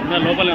లోపల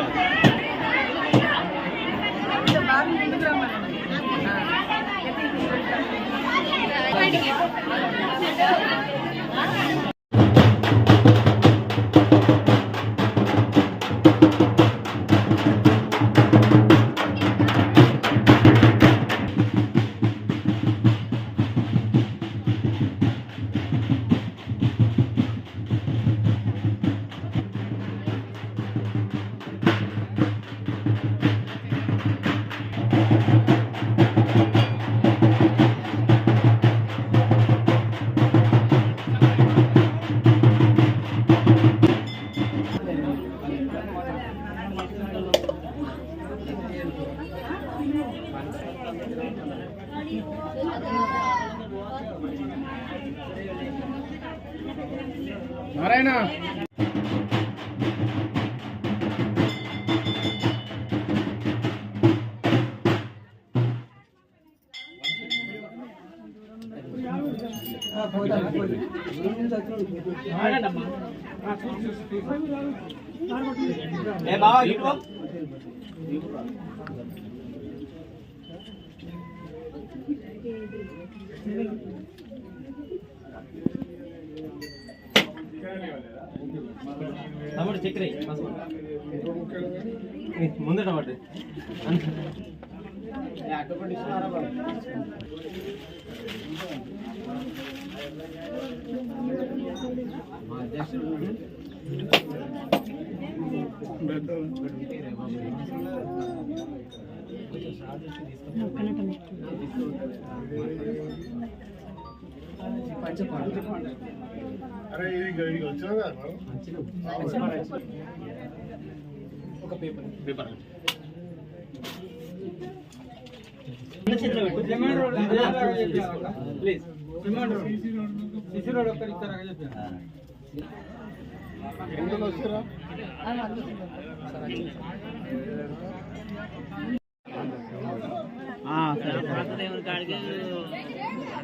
నారాయణ తమ్ముడు చక్కెర ముందట పడ్డ అరే ఇది వచ్చినా ఒక పేపర్ ప్లీజ్ సిసి రోడ్ ఒక్కరి ఇస్తారా చెప్పాను ఎందులో వచ్చారా దేవుని కాడికి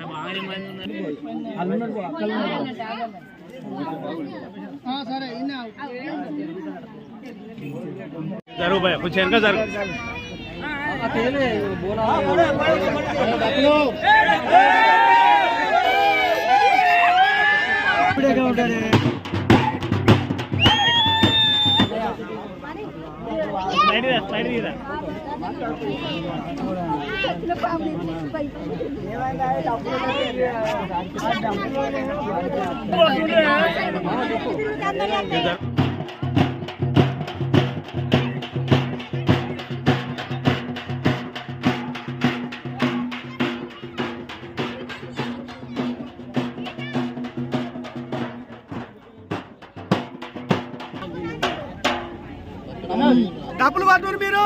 బాగానే మంది ఉన్నారు సరే जरूर भैया कुछ इनका जरूर డబ్బులు పట్టుకుని మీరు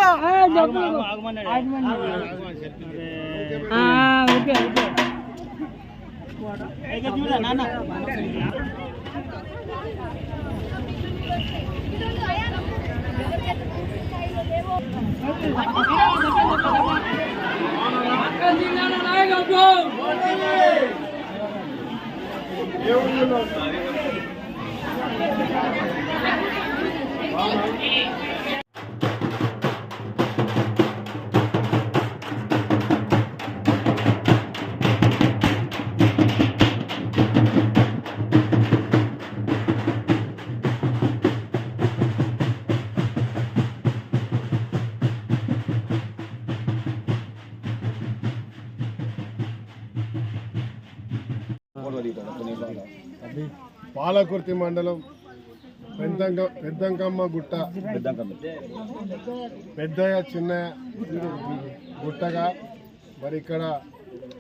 పాలకుర్తి మండలం పెద్దంకమ్మ గుట్ట పెద్దయ్య చిన్న గుట్టగా మరి ఇక్కడ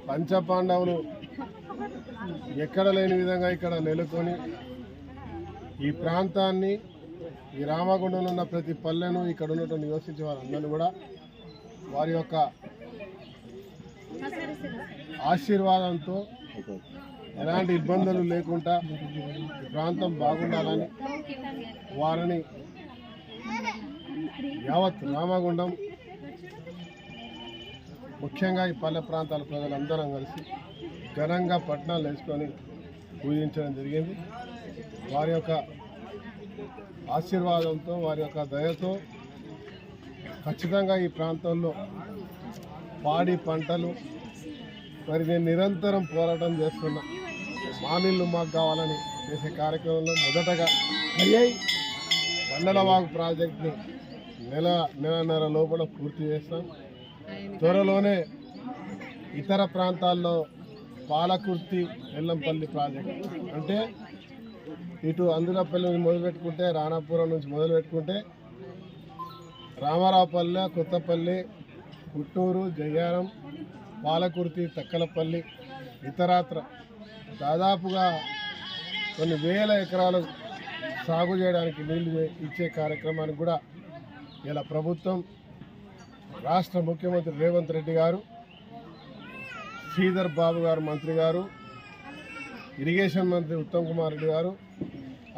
పంచపాండవులు ఎక్కడ లేని విధంగా ఇక్కడ నెలకొని ఈ ప్రాంతాన్ని ఈ రామగుండంలో ఉన్న ప్రతి పల్లెను ఇక్కడ ఉన్నటువంటి నివసించే వారందరూ కూడా వారి యొక్క ఆశీర్వాదంతో ఎలాంటి ఇబ్బందులు లేకుండా ఈ ప్రాంతం బాగుండాలని వారిని యావత్ రామగుండం ముఖ్యంగా ఈ పల్లె ప్రాంతాల ప్రజలందరం కలిసి ఘనంగా పట్నాలు వేసుకొని పూజించడం జరిగింది. వారి యొక్క ఆశీర్వాదంతో వారి యొక్క దయతో ఖచ్చితంగా ఈ ప్రాంతంలో పాడి పంటలు మరి నేను నిరంతరం పోరాటం చేస్తున్నా. మా నీళ్ళు మాకు కావాలని చేసే కార్యక్రమంలో మొదటగా బండలవాగు ప్రాజెక్ట్ని నెలన్నర లోపల పూర్తి చేస్తాం. త్వరలోనే ఇతర ప్రాంతాల్లో పాలకుర్తి ఎల్లంపల్లి ప్రాజెక్ట్ అంటే ఇటు అందులపల్లి నుంచి మొదలుపెట్టుకుంటే రాణాపురం నుంచి మొదలుపెట్టుకుంటే రామారావుపల్లె, కొత్తపల్లి, పుట్టూరు, జయ్యారం, పాలకుర్తి, తక్కలపల్లి ఇతరత్ర దాదాపుగా కొన్ని వేల ఎకరాలు సాగు చేయడానికి నీళ్లు ఇచ్చే కార్యక్రమానికి కూడా ఇలా ప్రభుత్వం రాష్ట్ర ముఖ్యమంత్రి రేవంత్ రెడ్డి గారు, శ్రీధర్ బాబు గారు మంత్రి గారు, ఇరిగేషన్ మంత్రి ఉత్తమ్ కుమార్ రెడ్డి గారు,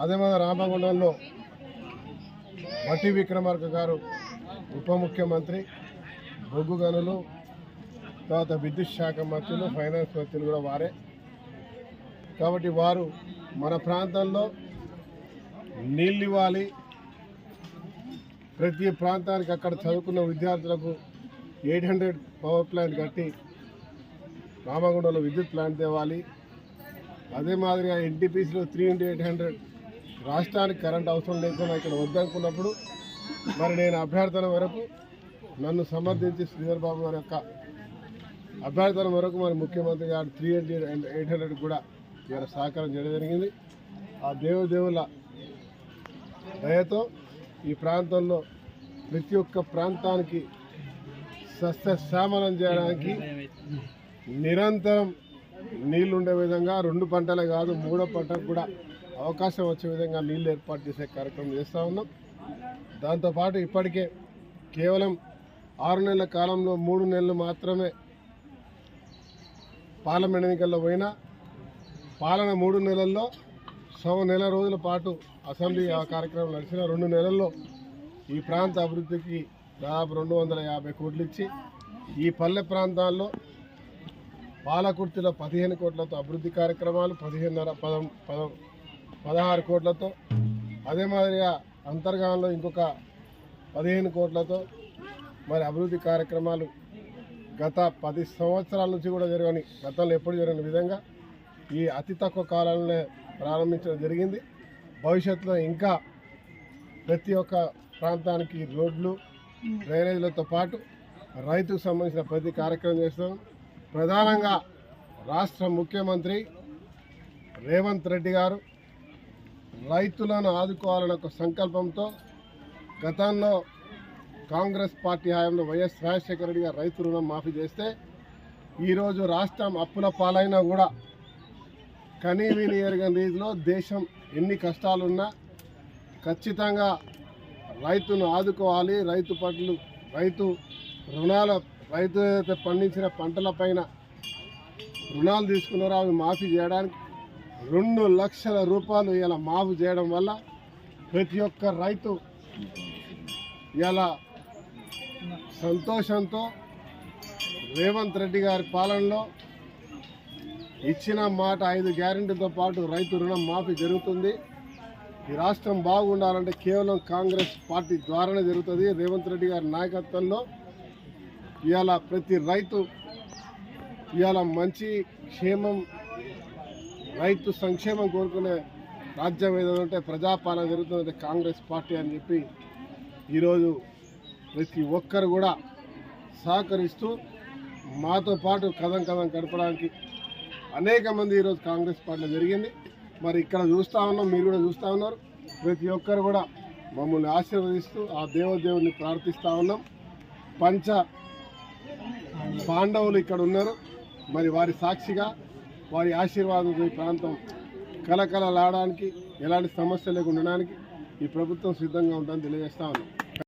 అదేవిధంగా రామగుండంలో మట్టి విక్రమార్క గారు ఉప ముఖ్యమంత్రి, బొగ్గు గనులు, తర్వాత విద్యుత్ శాఖ మంత్రులు, ఫైనాన్స్ మంత్రులు కూడా వారే. కాబట్టి వారు మన ప్రాంతంలో నీళ్ళు ఇవ్వాలి, ప్రతి ప్రాంతానికి అక్కడ చదువుకున్న విద్యార్థులకు 800 పవర్ ప్లాంట్ కట్టి రామగుండంలో విద్యుత్ ప్లాంట్ తేవాలి. అదే మాదిరిగా ఎన్టీపీసీలో 3x800 రాష్ట్రానికి కరెంట్ అవసరం లేకుండా ఇక్కడ వద్దనుకున్నప్పుడు మరి నేను అభ్యర్థన వరకు నన్ను సమర్థించి శ్రీధర్ బాబు గారి యొక్క అభ్యర్థన వరకు మరి ముఖ్యమంత్రి గారు 3x800 కూడా ఇవాళ సహకారం చేయడం జరిగింది. ఆ దేవుల దయతో ఈ ప్రాంతంలో ప్రతి ఒక్క ప్రాంతానికి సస్యశ్యామలం చేయడానికి నిరంతరం నీళ్లు ఉండే విధంగా 2 పంటలే కాదు 3వ పంటకు కూడా అవకాశం వచ్చే విధంగా నీళ్లు ఏర్పాటు చేసే కార్యక్రమం చేస్తూ ఉన్నాం. దాంతోపాటు ఇప్పటికే కేవలం 6 నెలల కాలంలో 3 నెలలు మాత్రమే పార్లమెంట్ ఎన్నికల్లో పోయినా పాలన 3 నెలల్లో 100 నెల రోజుల పాటు అసెంబ్లీ కార్యక్రమం నడిచిన 2 నెలల్లో ఈ ప్రాంత అభివృద్ధికి దాదాపు 250 కోట్లు ఇచ్చి ఈ పల్లె ప్రాంతాల్లో పాలకుర్తిలో 15 కోట్లతో అభివృద్ధి కార్యక్రమాలు, 16 కోట్లతో, అదే మాదిరిగా అంతర్గాంలో ఇంకొక 15 కోట్లతో మరి అభివృద్ధి కార్యక్రమాలు గత 10 సంవత్సరాల నుంచి కూడా జరగని, గతంలో ఎప్పుడు జరగని విధంగా ఈ అతి తక్కువ కాలంలోనే ప్రారంభించడం జరిగింది. భవిష్యత్తులో ఇంకా ప్రతి ఒక్క ప్రాంతానికి రోడ్లు, డ్రైనేజీలతో పాటు రైతుకు సంబంధించిన ప్రతి కార్యక్రమం చేస్తాం. ప్రధానంగా రాష్ట్ర ముఖ్యమంత్రి రేవంత్ రెడ్డి గారు రైతులను ఆదుకోవాలన్న ఒక సంకల్పంతో గతంలో కాంగ్రెస్ పార్టీ హయాంలో వైఎస్ రాజశేఖర రెడ్డి గారు రైతు రుణం మాఫీ చేస్తే ఈరోజు రాష్ట్రం అప్పుల పాలైనా కూడా కనీవిని ఎరగని రీతిలో దేశం ఎన్ని కష్టాలున్నా ఖచ్చితంగా రైతును ఆదుకోవాలి, రైతు ఏదైతే పండించిన పంటలపైన రుణాలు తీసుకున్నారో అవి మాఫీ చేయడానికి 2 లక్షల రూపాయలు ఇలా మాఫీ చేయడం వల్ల ప్రతి ఒక్క రైతు ఇలా సంతోషంతో రేవంత్ రెడ్డి గారి పాలనలో ఇచ్చిన మాట 5 గ్యారెంటీతో పాటు రైతు రుణం మాఫీ జరుగుతుంది. ఈ రాష్ట్రం బాగుండాలంటే కేవలం కాంగ్రెస్ పార్టీ ద్వారానే జరుగుతుంది. రేవంత్ రెడ్డి గారి నాయకత్వంలో ఇవాళ ప్రతి రైతు ఇవాళ మంచి క్షేమం, రైతు సంక్షేమం కోరుకునే రాజ్యం ఏదంటే ప్రజాపాలన జరుగుతుందంటే కాంగ్రెస్ పార్టీ అని చెప్పి ఈరోజు ప్రతి ఒక్కరు కూడా సహకరిస్తూ మాతో పాటు కథం గడపడానికి అనేక మంది ఈరోజు కాంగ్రెస్ పార్టీలో జరిగింది. మరి ఇక్కడ చూస్తూ ఉన్నాం, మీరు కూడా చూస్తూ ఉన్నారు. ప్రతి ఒక్కరు కూడా మమ్మల్ని ఆశీర్వదిస్తూ ఆ దేవుడిని ప్రార్థిస్తూ ఉన్నాం. పంచ పాండవులు ఇక్కడ ఉన్నారు. మరి వారి సాక్షిగా వారి ఆశీర్వాదంతో ఈ ప్రాంతం కలకలలాడడానికి, ఎలాంటి సమస్య లేకుండా ఉండడానికి ఈ ప్రభుత్వం సిద్ధంగా ఉంటుందని తెలియజేస్తా ఉన్నాం.